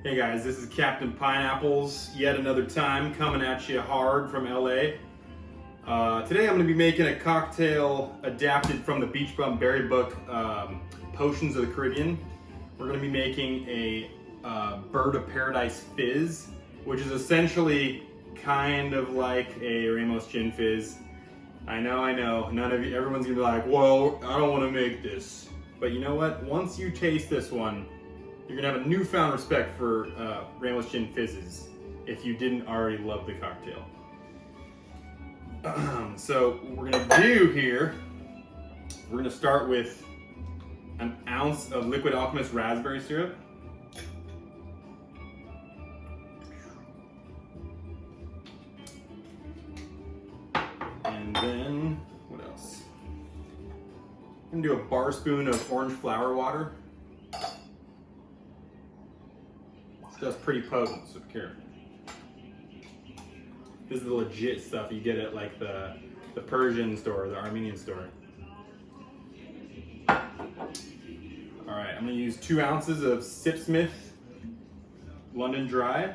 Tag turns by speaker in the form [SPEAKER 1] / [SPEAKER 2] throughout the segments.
[SPEAKER 1] Hey guys, this is Captain Pineapples, yet another time coming at you hard from LA. Today I'm going to be making a cocktail adapted from the Beach Bum Berry book, Potions of the Caribbean. We're going to be making a Bird of Paradise Fizz, which is essentially kind of like a Ramos Gin Fizz. I know, none of you, everyone's going to be like, well, I don't want to make this. But you know what? Once you taste this one, you're gonna have a newfound respect for Ramos Gin Fizzes if you didn't already love the cocktail. So what we're gonna do here, we're gonna start with an ounce of Liquid Alchemist raspberry syrup. And then, what else? I'm gonna do a bar spoon of orange flower water. That's pretty potent, so be careful. This is the legit stuff you get at like the Persian store, the Armenian store. All right, I'm gonna use 2 ounces of Sipsmith London Dry.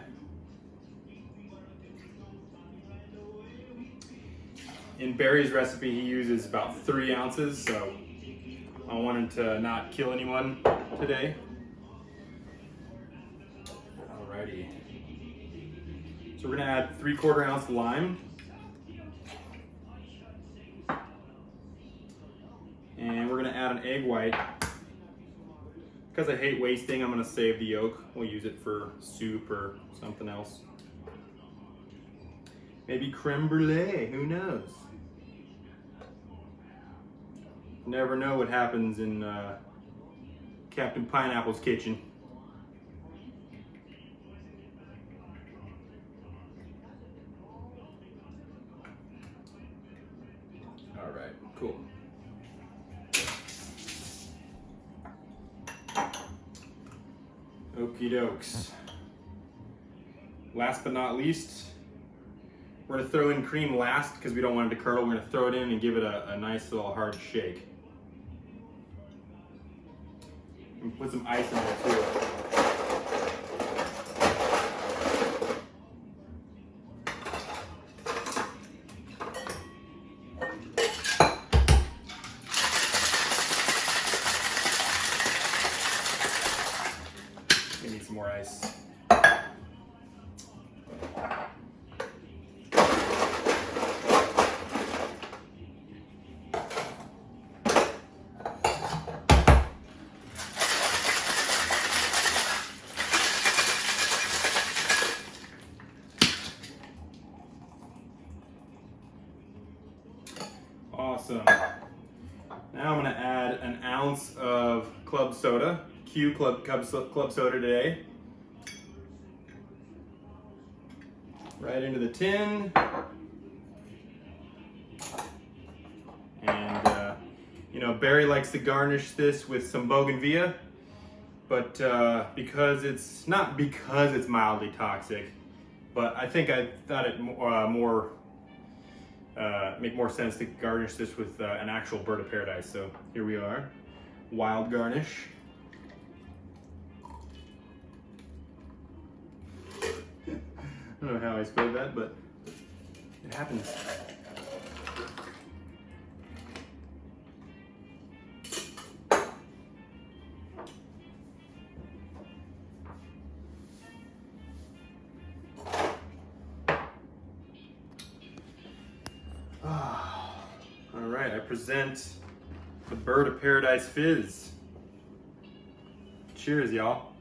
[SPEAKER 1] In Barry's recipe, he uses about 3 ounces, so I wanted to not kill anyone today. Alrighty. So we're gonna add 3/4 ounce lime. And we're gonna add an egg white. Because I hate wasting, I'm gonna save the yolk. We'll use it for soup or something else. Maybe creme brulee, who knows? Never know what happens in Captain Pineapple's kitchen. All right, cool. Okie dokes. Last but not least, we're gonna throw in cream last because we don't want it to curdle. We're gonna throw it in and give it a nice little hard shake. And put some ice in there too. We need some more ice. Awesome. Now I'm going to add an ounce of club soda. Club soda today. Right into the tin. And, you know, Barry likes to garnish this with some bougainvillea, but because it's mildly toxic, but I think I thought it make more sense to garnish this with an actual Bird of Paradise. So here we are, wild garnish. I don't know how I spelled that, but it happens. All right, I present the Bird of Paradise Fizz. Cheers, y'all.